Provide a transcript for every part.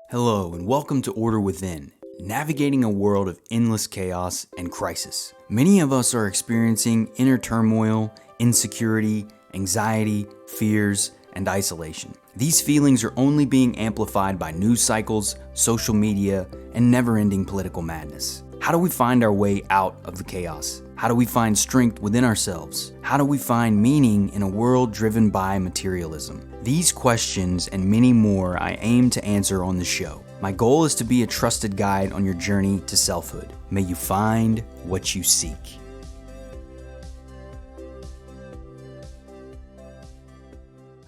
Hello, and welcome to Order Within, navigating a world of endless chaos and crisis. Many of us are experiencing inner turmoil, insecurity, anxiety, fears, and isolation. These feelings are only being amplified by news cycles, social media, and never-ending political madness. How do we find our way out of the chaos? How do we find strength within ourselves? How do we find meaning in a world driven by materialism? These questions and many more I aim to answer on the show. My goal is to be a trusted guide on your journey to selfhood. May you find what you seek.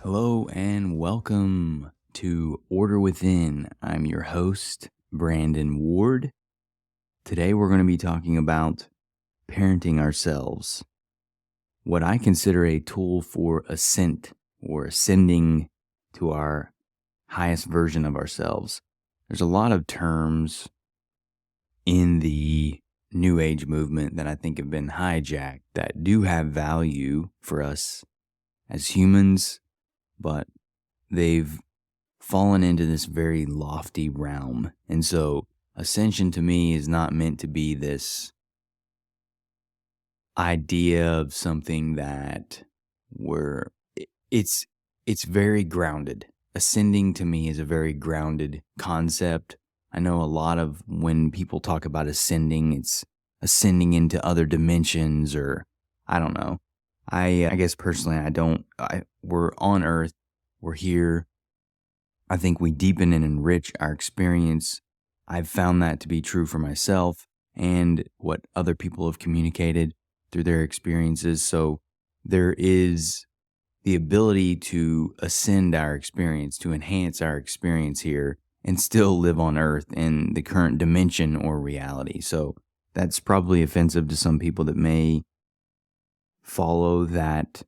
Hello and welcome to Order Within. I'm your host, Brandon Ward. Today we're going to be talking about parenting ourselves, what I consider a tool for ascent or ascending to our highest version of ourselves. There's a lot of terms in the New Age movement that I think have been hijacked that do have value for us as humans, but they've fallen into this very lofty realm. And so ascension to me is not meant to be this idea of something that it's very grounded. Ascending to me is a very grounded concept. I know a lot of when people talk about ascending, it's ascending into other dimensions, or I don't know. I guess personally, we're on Earth, we're here. I think we deepen and enrich our experience. I've found that to be true for myself and what other people have communicated through their experiences. So there is the ability to ascend our experience, to enhance our experience here, and still live on Earth in the current dimension or reality. So that's probably offensive to some people that may follow that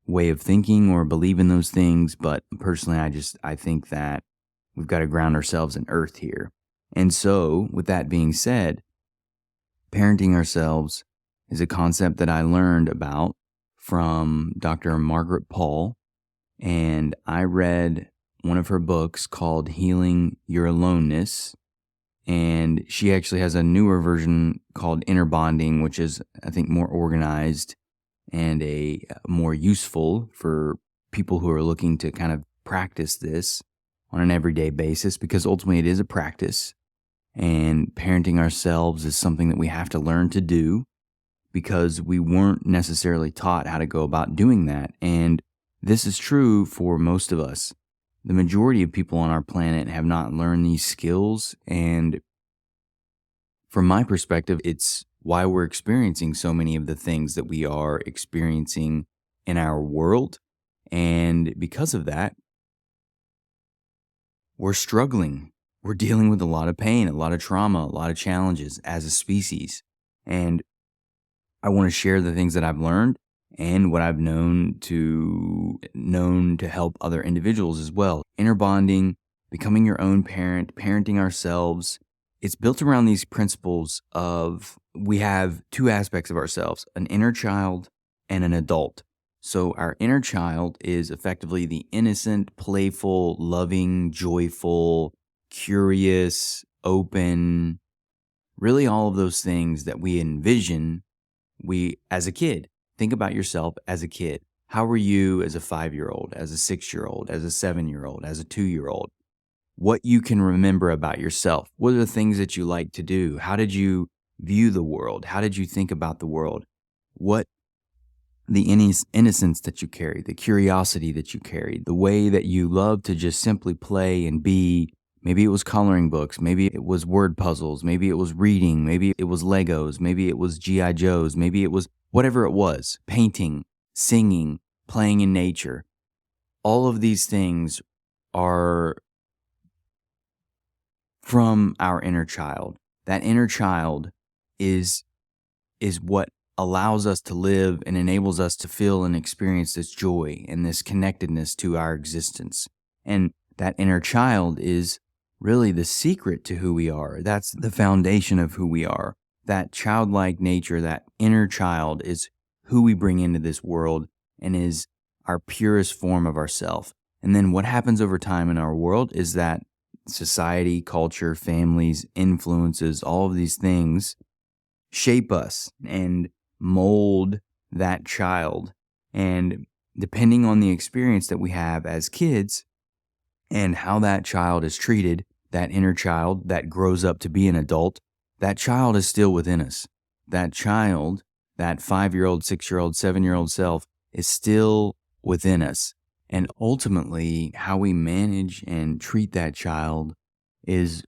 way of thinking or believe in those things. But personally, I think that we've got to ground ourselves in Earth here. And so with that being said, parenting ourselves is a concept that I learned about from Dr. Margaret Paul, and I read one of her books called Healing Your Aloneness, and she actually has a newer version called Inner Bonding, which is, I think, more organized and a more useful for people who are looking to kind of practice this on an everyday basis, because ultimately it is a practice, and parenting ourselves is something that we have to learn to do, because we weren't necessarily taught how to go about doing that. And this is true for most of us. The majority of people on our planet have not learned these skills. And from my perspective, it's why we're experiencing so many of the things that we are experiencing in our world. And because of that, we're struggling. We're dealing with a lot of pain, a lot of trauma, a lot of challenges as a species. And I want to share the things that I've learned and what I've known to help other individuals as well. Inner bonding, becoming your own parent, parenting ourselves. It's built around these principles of we have two aspects of ourselves, an inner child and an adult. So our inner child is effectively the innocent, playful, loving, joyful, curious, open, really all of those things that we envision as a kid. Think about yourself as a kid. How were you as a 5-year-old, as a 6-year-old, as a 7-year-old, as a 2-year-old? What you can remember about yourself. What are the things that you like to do? How did you view the world? How did you think about the world? What the innocence that you carried, the curiosity that you carried, the way that you loved to just simply play and be. Maybe it was coloring books, maybe it was word puzzles, maybe it was reading, maybe it was Legos, maybe it was G.I. Joes, maybe it was whatever it was, painting, singing, playing in nature. All of these things are from our inner child. That inner child is what allows us to live and enables us to feel and experience this joy and this connectedness to our existence. And that inner child is really the secret to who we are. That's the foundation of who we are. That childlike nature, that inner child, is who we bring into this world and is our purest form of ourself. And then what happens over time in our world is that society, culture, families, influences, all of these things shape us and mold that child. And depending on the experience that we have as kids and how that child is treated, that inner child that grows up to be an adult, that child is still within us. That child, that 5-year-old, 6-year-old, 7-year-old self is still within us. And ultimately, how we manage and treat that child is,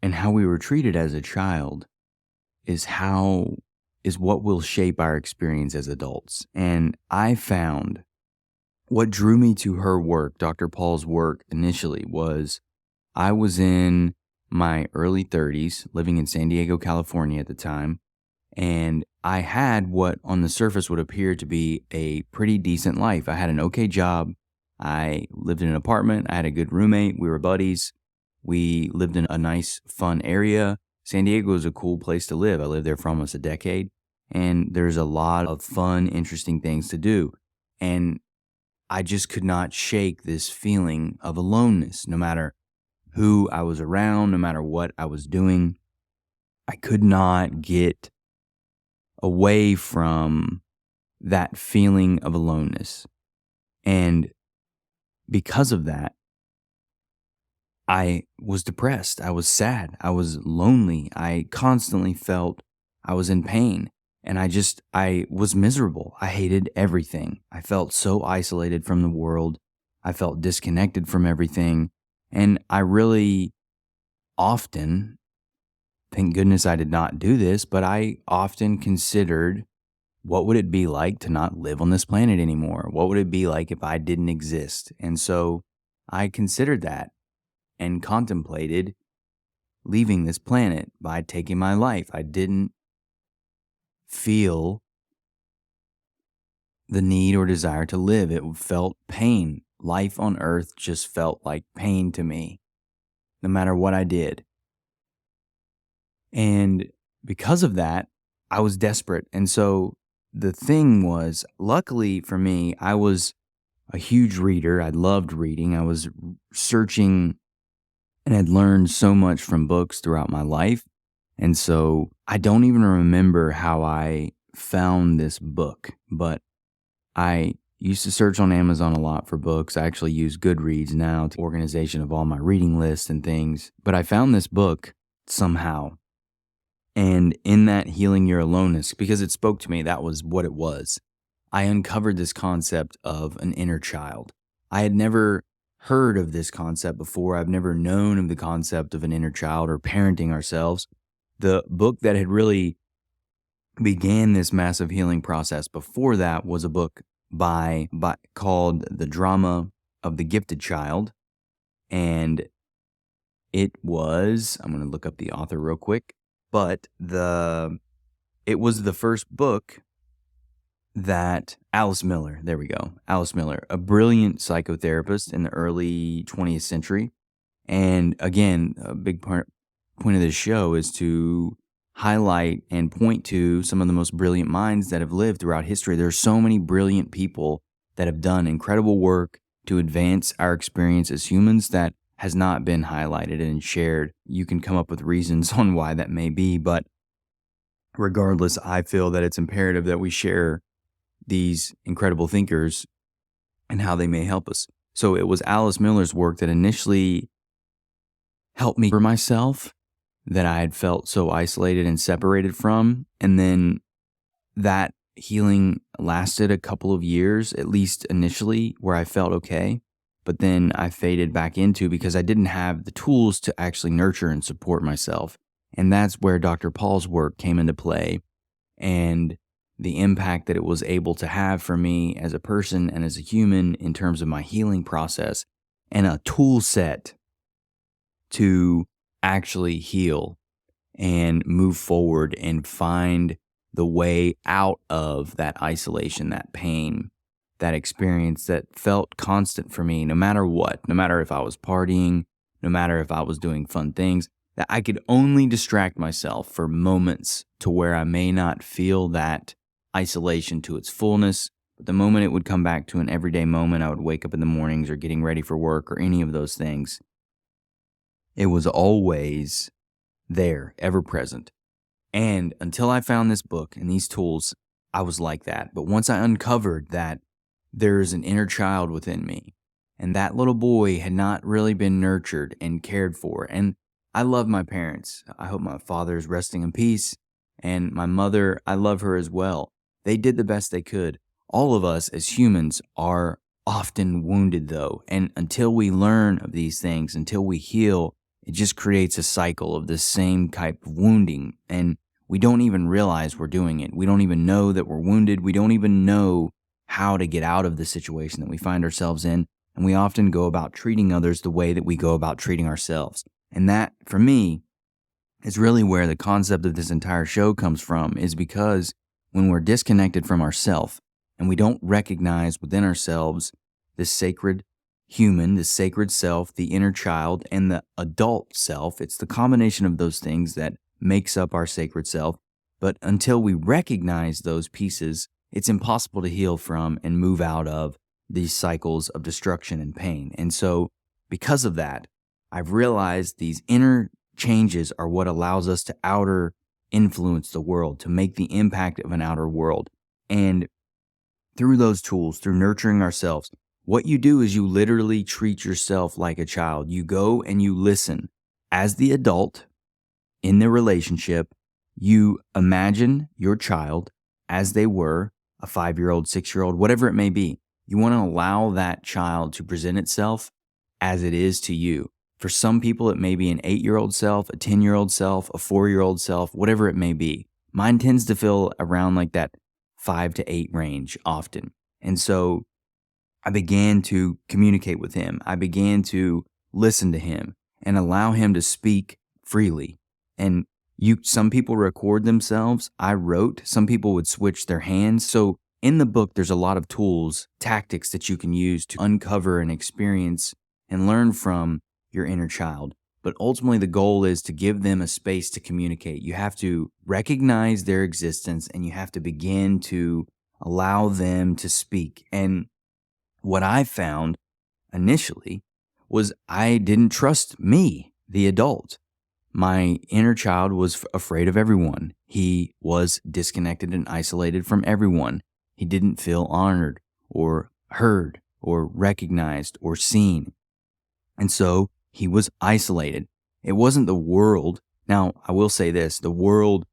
and how we were treated as a child is what will shape our experience as adults. And I found what drew me to her work, Dr. Paul's work initially, was I was in my early 30s, living in San Diego, California at the time, and I had what on the surface would appear to be a pretty decent life. I had an okay job. I lived in an apartment. I had a good roommate. We were buddies. We lived in a nice, fun area. San Diego is a cool place to live. I lived there for almost a decade, and there's a lot of fun, interesting things to do. And I just could not shake this feeling of aloneness, no matter who I was around, no matter what I was doing. I could not get away from that feeling of aloneness. And because of that, I was depressed. I was sad. I was lonely. I constantly felt I was in pain. And I was miserable. I hated everything. I felt so isolated from the world. I felt disconnected from everything. And I really often, thank goodness I did not do this, but I often considered, what would it be like to not live on this planet anymore? What would it be like if I didn't exist? And so I considered that and contemplated leaving this planet by taking my life. I didn't feel the need or desire to live. It felt pain. Life on earth just felt like pain to me, no matter what I did. And because of that, I was desperate. And so the thing was, luckily for me, I was a huge reader. I loved reading. I was searching and had learned so much from books throughout my life. And so I don't even remember how I found this book, but I used to search on Amazon a lot for books. I actually use Goodreads now to organization of all my reading lists and things. But I found this book somehow. And in that Healing Your Aloneness, because it spoke to me, that was what it was. I uncovered this concept of an inner child. I had never heard of this concept before. I've never known of the concept of an inner child or parenting ourselves. The book that had really began this massive healing process before that was a book called The Drama of the Gifted Child. And it was, I'm going to look up the author real quick, but it was the first book that Alice Miller, there we go, Alice Miller, a brilliant psychotherapist in the early 20th century. And again, a big point of this show is to highlight and point to some of the most brilliant minds that have lived throughout history. There are so many brilliant people that have done incredible work to advance our experience as humans that has not been highlighted and shared. You can come up with reasons on why that may be, but regardless, I feel that it's imperative that we share these incredible thinkers and how they may help us. So it was Alice Miller's work that initially helped me for myself, that I had felt so isolated and separated from. And then that healing lasted a couple of years, at least initially, where I felt okay. But then I faded back into because I didn't have the tools to actually nurture and support myself. And that's where Dr. Paul's work came into play, and the impact that it was able to have for me as a person and as a human in terms of my healing process, and a tool set to actually heal and move forward and find the way out of that isolation, that pain, that experience that felt constant for me no matter what, no matter if I was partying, no matter if I was doing fun things, that I could only distract myself for moments to where I may not feel that isolation to its fullness. But the moment it would come back to an everyday moment, I would wake up in the mornings or getting ready for work or any of those things, It was always there, ever present. And until I found this book and these tools, I was like that. But once I uncovered that there's an inner child within me, and that little boy had not really been nurtured and cared for. And I love my parents. I hope my father is resting in peace. And my mother, I love her as well. They did the best they could. All of us as humans are often wounded, though. And until we learn of these things, until we heal, it just creates a cycle of the same type of wounding. And we don't even realize we're doing it. We don't even know that we're wounded. We don't even know how to get out of the situation that we find ourselves in. And we often go about treating others the way that we go about treating ourselves. And that, for me, is really where the concept of this entire show comes from, is because when we're disconnected from ourselves and we don't recognize within ourselves this sacred human, this sacred self, the inner child, and the adult self, it's the combination of those things that makes up our sacred self. But until we recognize those pieces, it's impossible to heal from and move out of these cycles of destruction and pain. And so because of that, I've realized these inner changes are what allows us to outer influence the world, to make the impact of an outer world. And through those tools, through nurturing ourselves, what you do is you literally treat yourself like a child. You go and you listen as the adult in the relationship. You imagine your child as they were, a 5-year-old, 6-year-old, whatever it may be. You want to allow that child to present itself as it is to you. For some people, it may be an 8-year-old self, a 10-year-old self, a 4-year-old self, whatever it may be. Mine tends to feel around like that 5 to 8 range often. And so I began to communicate with him. I began to listen to him and allow him to speak freely. And some people record themselves. I wrote. Some people would switch their hands. So in the book, there's a lot of tools, tactics that you can use to uncover and experience and learn from your inner child. But ultimately, the goal is to give them a space to communicate. You have to recognize their existence and you have to begin to allow them to speak. And what I found initially was I didn't trust me, the adult. My inner child was afraid of everyone. He was disconnected and isolated from everyone. He didn't feel honored or heard or recognized or seen. And so he was isolated. It wasn't the world. Now, I will say this, the world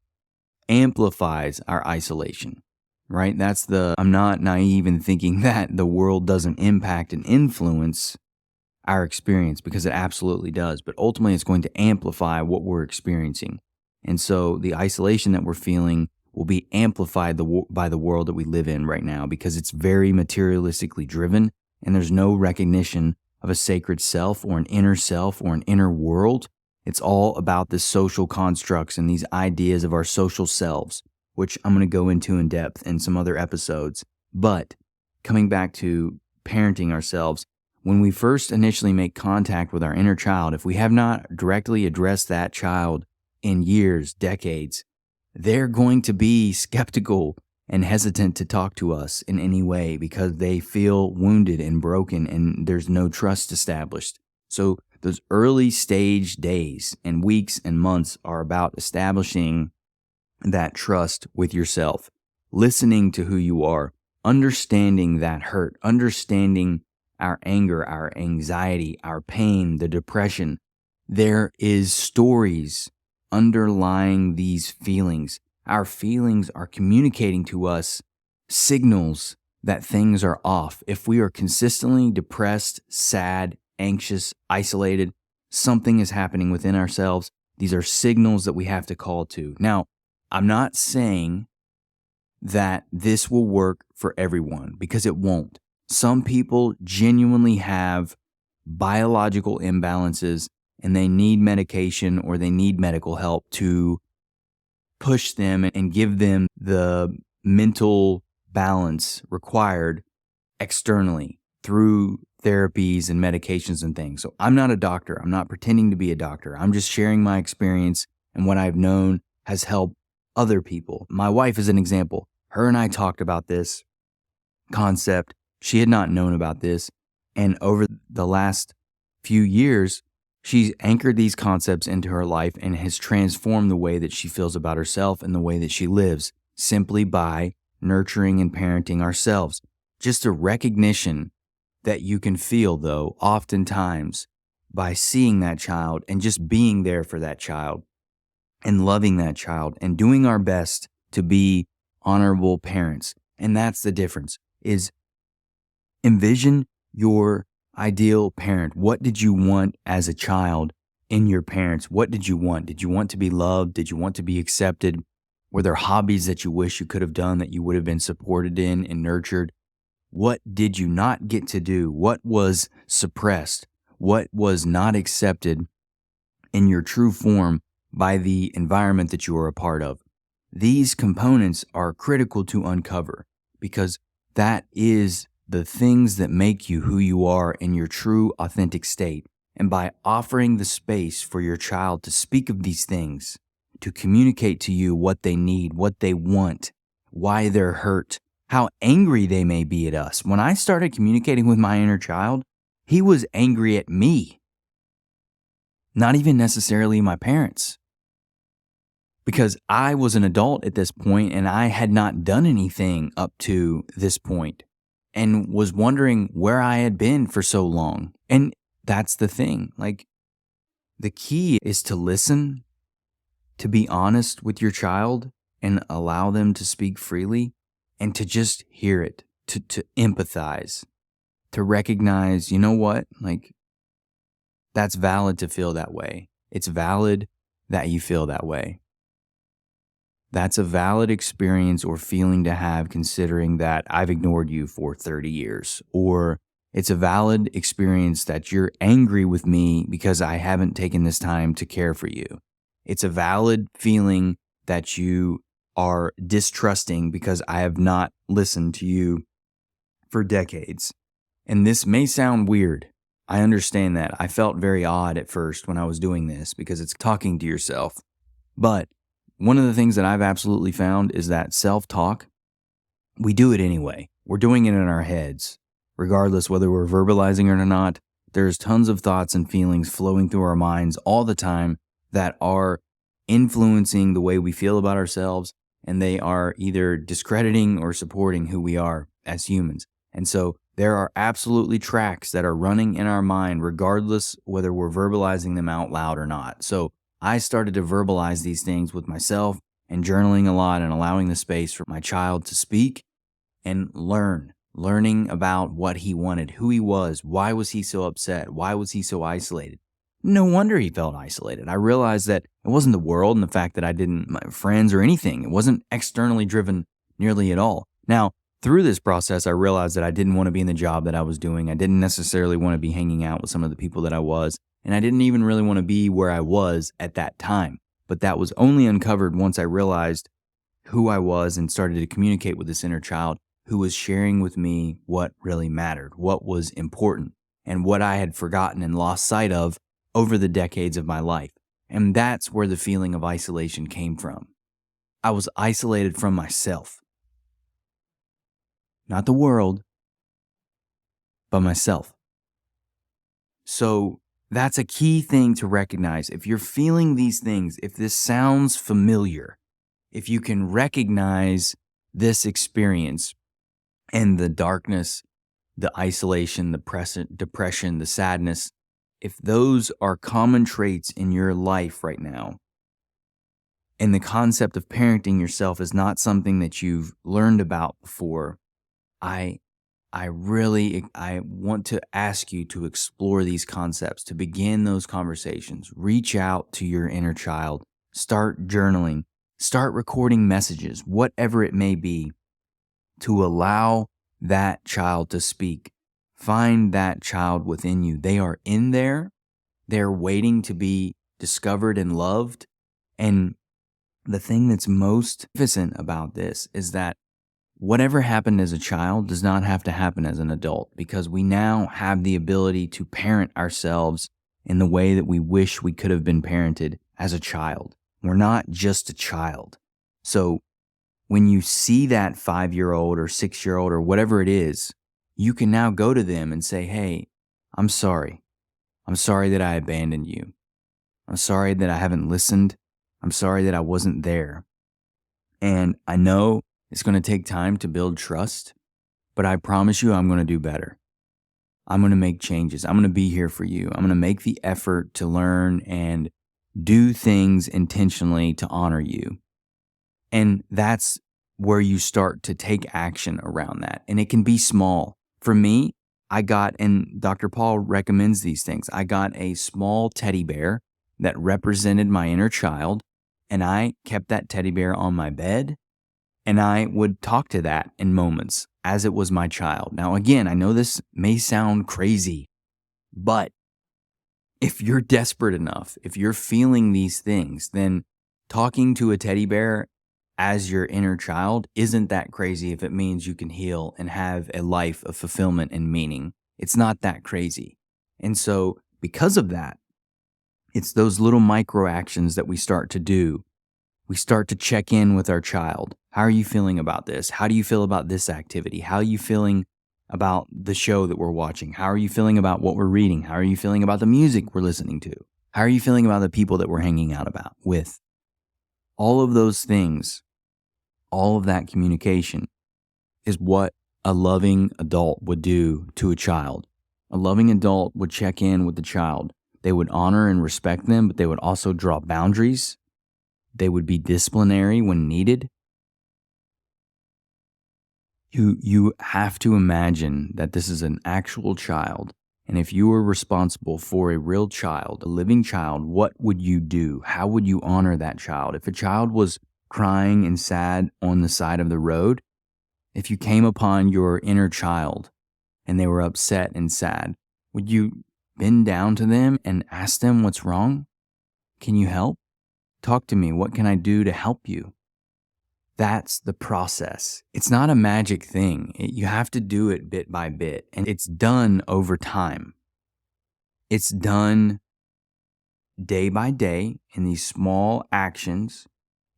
amplifies our isolation, right? I'm not naive in thinking that the world doesn't impact and influence our experience, because it absolutely does. But ultimately, it's going to amplify what we're experiencing. And so the isolation that we're feeling will be amplified by the world that we live in right now, because it's very materialistically driven and there's no recognition of a sacred self or an inner world. It's all about the social constructs and these ideas of our social selves, which I'm going to go into in depth in some other episodes. But coming back to parenting ourselves, when we first initially make contact with our inner child, if we have not directly addressed that child in years, decades, they're going to be skeptical and hesitant to talk to us in any way because they feel wounded and broken and there's no trust established. So those early stage days and weeks and months are about establishing that trust with yourself, listening to who you are, understanding that hurt, understanding our anger, our anxiety, our pain, the depression. There is stories underlying these feelings. Our feelings are communicating to us signals that things are off. If we are consistently depressed, sad, anxious, isolated, something is happening within ourselves. These are signals that we have to call to. Now, I'm not saying that this will work for everyone, because it won't. Some people genuinely have biological imbalances and they need medication or they need medical help to push them and give them the mental balance required externally through therapies and medications and things. So I'm not a doctor. I'm not pretending to be a doctor. I'm just sharing my experience and what I've known has helped other people. My wife is an example. Her and I talked about this concept. She had not known about this. And over the last few years, She's anchored these concepts into her life and has transformed the way that she feels about herself and the way that she lives simply by nurturing and parenting ourselves. Just a recognition that you can feel, though, oftentimes by seeing that child and just being there for that child and loving that child and doing our best to be honorable parents. And that's the difference, is envision your ideal parent. What did you want as a child in your parents? What did you want? Did you want to be loved? Did you want to be accepted? Were there hobbies that you wish you could have done that you would have been supported in and nurtured? What did you not get to do? What was suppressed? What was not accepted in your true form by the environment that you were a part of? These components are critical to uncover because that is the things that make you who you are in your true, authentic state. And by offering the space for your child to speak of these things, to communicate to you what they need, what they want, why they're hurt, how angry they may be at us. When I started communicating with my inner child, he was angry at me, not even necessarily my parents. Because I was an adult at this point and I had not done anything up to this point and was wondering where I had been for so long. And that's the thing. Like, the key is to listen, to be honest with your child and allow them to speak freely, and to just hear it, to empathize, to recognize, you know what? Like, that's valid to feel that way. It's valid that you feel that way. That's a valid experience or feeling to have, considering that I've ignored you for 30 years. Or it's a valid experience that you're angry with me because I haven't taken this time to care for you. It's a valid feeling that you are distrusting because I have not listened to you for decades. And this may sound weird. I understand that. I felt very odd at first when I was doing this because it's talking to yourself. But one of the things that I've absolutely found is that self-talk, we do it anyway. We're doing it in our heads. Regardless whether we're verbalizing it or not, there's tons of thoughts and feelings flowing through our minds all the time that are influencing the way we feel about ourselves, and they are either discrediting or supporting who we are as humans. And so there are absolutely tracks that are running in our mind regardless whether we're verbalizing them out loud or not. So I started to verbalize these things with myself and journaling a lot and allowing the space for my child to speak and learning about what he wanted, who he was, why was he so upset, why was he so isolated. No wonder he felt isolated. I realized that it wasn't the world and the fact that I didn't, my friends or anything. It wasn't externally driven nearly at all. Now, through this process, I realized that I didn't want to be in the job that I was doing. I didn't necessarily want to be hanging out with some of the people that I was. And I didn't even really want to be where I was at that time. But that was only uncovered once I realized who I was and started to communicate with this inner child who was sharing with me what really mattered, what was important, and what I had forgotten and lost sight of over the decades of my life. And that's where the feeling of isolation came from. I was isolated from myself. Not the world, but myself. So that's a key thing to recognize. If you're feeling these things, if this sounds familiar, if you can recognize this experience and the darkness, the isolation, the depression, the sadness, if those are common traits in your life right now, and the concept of parenting yourself is not something that you've learned about before, I want to ask you to explore these concepts, to begin those conversations. Reach out to your inner child. Start journaling. Start recording messages, whatever it may be, to allow that child to speak. Find that child within you. They are in there. They're waiting to be discovered and loved. And the thing that's most magnificent about this is that whatever happened as a child does not have to happen as an adult, because we now have the ability to parent ourselves in the way that we wish we could have been parented as a child. We're not just a child. So when you see that 5-year-old or 6-year-old or whatever it is, you can now go to them and say, hey, I'm sorry. I'm sorry that I abandoned you. I'm sorry that I haven't listened. I'm sorry that I wasn't there. And I know it's going to take time to build trust, but I promise you I'm going to do better. I'm going to make changes. I'm going to be here for you. I'm going to make the effort to learn and do things intentionally to honor you. And that's where you start to take action around that. And it can be small. For me, and Dr. Paul recommends these things. I got a small teddy bear that represented my inner child, and I kept that teddy bear on my bed, and I would talk to that in moments as it was my child. Now, again, I know this may sound crazy, but if you're desperate enough, if you're feeling these things, then talking to a teddy bear as your inner child isn't that crazy if it means you can heal and have a life of fulfillment and meaning. It's not that crazy. And so because of that, it's those little micro actions that we start to do. We start to check in with our child. How are you feeling about this? How do you feel about this activity? How are you feeling about the show that we're watching? How are you feeling about what we're reading? How are you feeling about the music we're listening to? How are you feeling about the people that we're hanging out with? All of those things, all of that communication is what a loving adult would do to a child. A loving adult would check in with the child. They would honor and respect them, but they would also draw boundaries. They would be disciplinary when needed. You have to imagine that this is an actual child. And if you were responsible for a real child, a living child, what would you do? How would you honor that child? If a child was crying and sad on the side of the road, if you came upon your inner child and they were upset and sad, would you bend down to them and ask them what's wrong? Can you help? Talk to me. What can I do to help you? That's the process. It's not a magic thing. You have to do it bit by bit, and it's done over time. It's done day by day in these small actions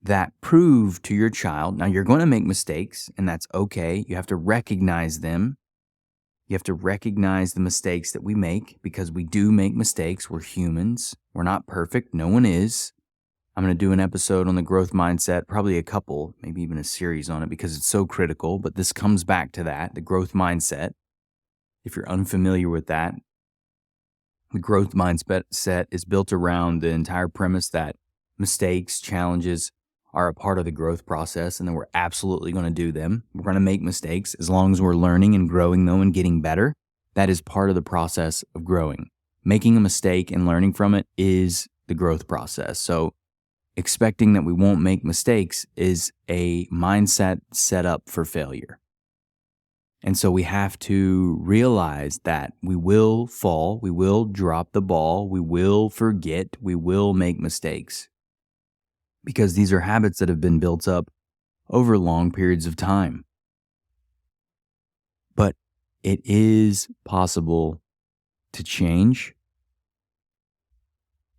that prove to your child. Now, you're going to make mistakes, and that's okay. You have to recognize them. You have to recognize the mistakes that we make, because we do make mistakes. We're humans. We're not perfect. No one is. I'm going to do an episode on the growth mindset, probably a couple, maybe even a series on it, because it's so critical. But this comes back to that, the growth mindset. If you're unfamiliar with that, the growth mindset is built around the entire premise that mistakes, challenges are a part of the growth process, and that we're absolutely going to do them. We're going to make mistakes as long as we're learning and growing, though, and getting better. That is part of the process of growing. Making a mistake and learning from it is the growth process. So expecting that we won't make mistakes is a mindset set up for failure. And so we have to realize that we will fall, we will drop the ball, we will forget, we will make mistakes. Because these are habits that have been built up over long periods of time. But it is possible to change.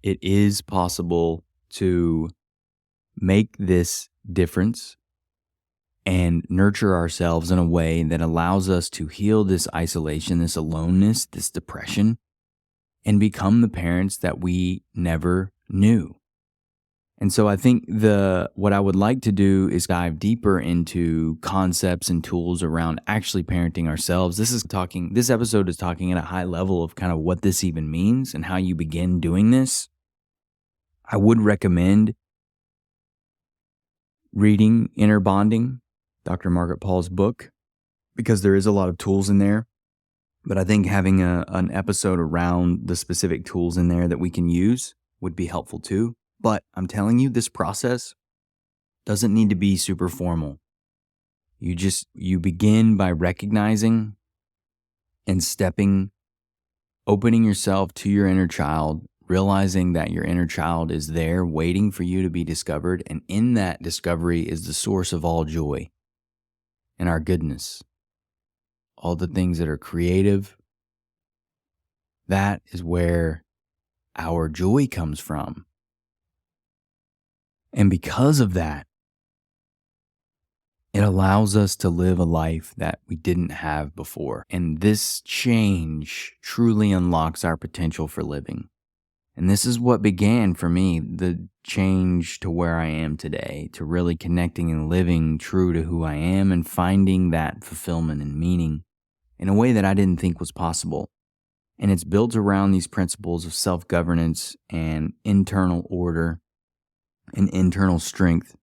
It is possible to make this difference and nurture ourselves in a way that allows us to heal this isolation, this aloneness, this depression, and become the parents that we never knew. And so I think what I would like to do is dive deeper into concepts and tools around actually parenting ourselves. This episode is talking at a high level of kind of what this even means and how you begin doing this. I would recommend reading Inner Bonding, Dr. Margaret Paul's book, because there is a lot of tools in there. But I think having an episode around the specific tools in there that we can use would be helpful too. But I'm telling you, this process doesn't need to be super formal. You begin by recognizing and opening yourself to your inner child, realizing that your inner child is there waiting for you to be discovered. And in that discovery is the source of all joy and our goodness. All the things that are creative, that is where our joy comes from. And because of that, It allows us to live a life that we didn't have before. And this change truly unlocks our potential for living. And this is what began for me, the change to where I am today, to really connecting and living true to who I am and finding that fulfillment and meaning in a way that I didn't think was possible. And it's built around these principles of self-governance and internal order and internal strength,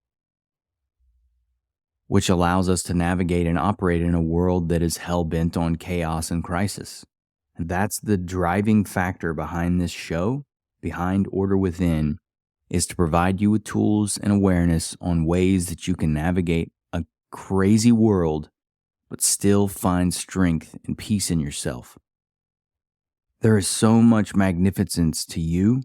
which allows us to navigate and operate in a world that is hell-bent on chaos and crisis. And that's the driving factor behind this show, behind Order Within, is to provide you with tools and awareness on ways that you can navigate a crazy world, but still find strength and peace in yourself. There is so much magnificence to you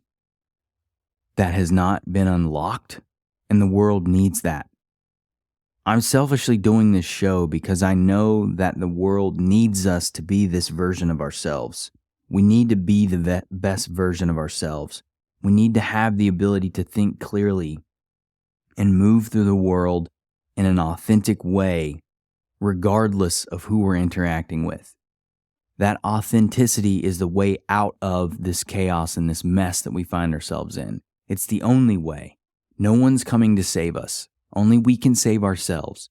that has not been unlocked, and the world needs that. I'm selfishly doing this show because I know that the world needs us to be this version of ourselves. We need to be the best version of ourselves. We need to have the ability to think clearly and move through the world in an authentic way, regardless of who we're interacting with. That authenticity is the way out of this chaos and this mess that we find ourselves in. It's the only way. No one's coming to save us. Only we can save ourselves.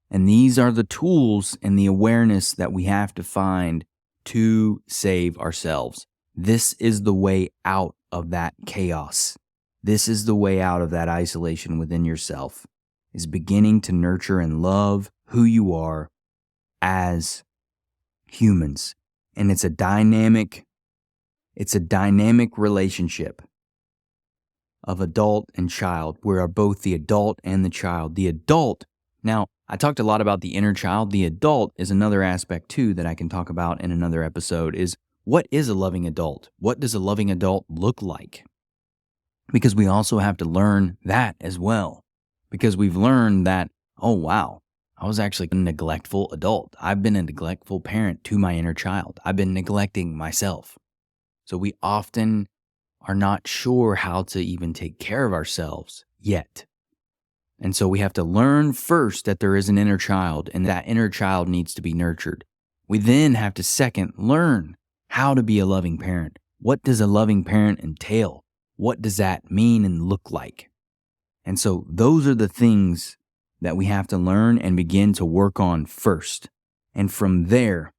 And these are the tools and the awareness that we have to find to save ourselves. This is the way out of that chaos. This is the way out of that isolation within yourself, is beginning to nurture and love who you are as humans. And it's a dynamic relationship of adult and child. We are both the adult and the child. The adult, now I talked a lot about the inner child. The adult is another aspect too that I can talk about in another episode, is what is a loving adult? What does a loving adult look like? Because we also have to learn that as well. Because we've learned that, oh wow, I was actually a neglectful adult. I've been a neglectful parent to my inner child. I've been neglecting myself. So we often are not sure how to even take care of ourselves yet. And so we have to learn first that there is an inner child, and that inner child needs to be nurtured. We then have to second learn how to be a loving parent. What does a loving parent entail? What does that mean and look like? And so those are the things that we have to learn and begin to work on first. And from there,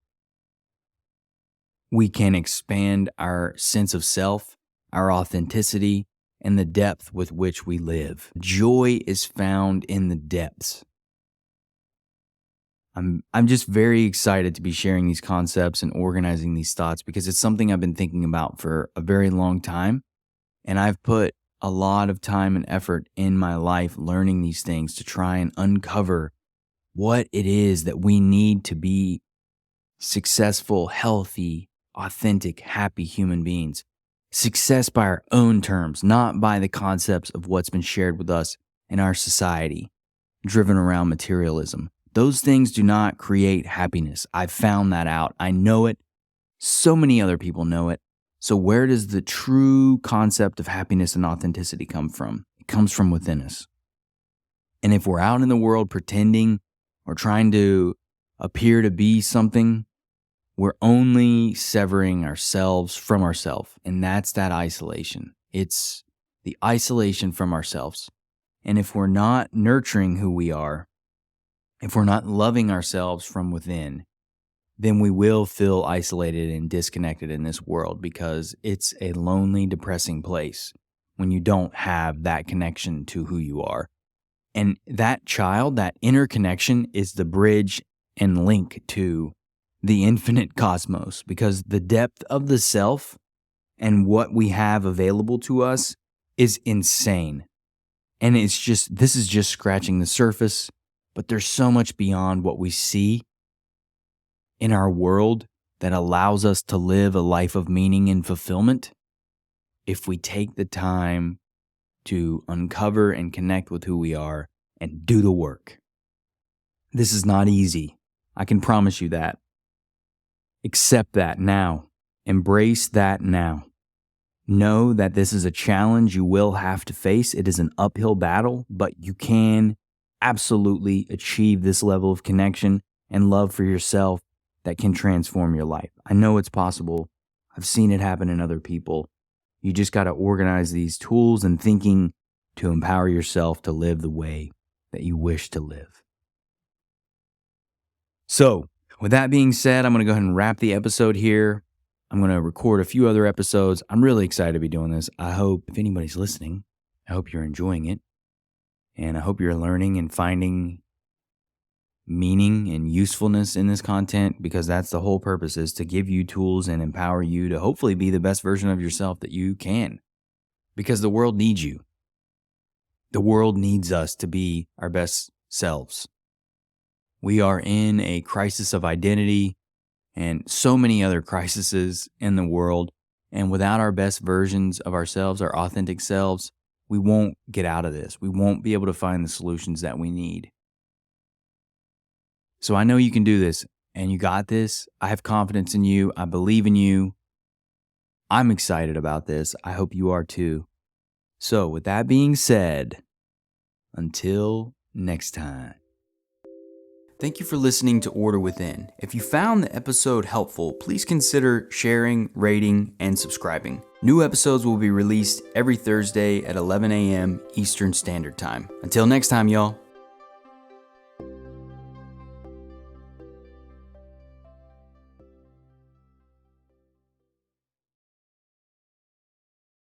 we can expand our sense of self, our authenticity, and the depth with which we live. Joy is found in the depths. I'm just very excited to be sharing these concepts and organizing these thoughts because it's something I've been thinking about for a very long time. And I've put a lot of time and effort in my life learning these things to try and uncover what it is that we need to be successful, healthy, authentic, happy human beings. Success by our own terms, not by the concepts of what's been shared with us in our society, driven around materialism. Those things do not create happiness. I've found that out. I know it. So many other people know it. So where does the true concept of happiness and authenticity come from? It comes from within us. And if we're out in the world pretending or trying to appear to be something, we're only severing ourselves from ourselves. And that's that isolation. It's the isolation from ourselves. And if we're not nurturing who we are, if we're not loving ourselves from within, then we will feel isolated and disconnected in this world because it's a lonely, depressing place when you don't have that connection to who you are. And that child, that inner connection, is the bridge and link to the infinite cosmos, because the depth of the self and what we have available to us is insane. And this is just scratching the surface, but there's so much beyond what we see in our world that allows us to live a life of meaning and fulfillment if we take the time to uncover and connect with who we are and do the work. This is not easy. I can promise you that. Accept that now. Embrace that now. Know that this is a challenge you will have to face. It is an uphill battle, but you can absolutely achieve this level of connection and love for yourself that can transform your life. I know it's possible. I've seen it happen in other people. You just got to organize these tools and thinking to empower yourself to live the way that you wish to live. So, with that being said, I'm going to go ahead and wrap the episode here. I'm going to record a few other episodes. I'm really excited to be doing this. I hope, if anybody's listening, I hope you're enjoying it. And I hope you're learning and finding meaning and usefulness in this content, because that's the whole purpose, is to give you tools and empower you to hopefully be the best version of yourself that you can. Because the world needs you. The world needs us to be our best selves. We are in a crisis of identity and so many other crises in the world. And without our best versions of ourselves, our authentic selves, we won't get out of this. We won't be able to find the solutions that we need. So I know you can do this, and you got this. I have confidence in you. I believe in you. I'm excited about this. I hope you are too. So with that being said, until next time. Thank you for listening to Order Within. If you found the episode helpful, please consider sharing, rating, and subscribing. New episodes will be released every Thursday at 11 a.m. Eastern Standard Time. Until next time, y'all.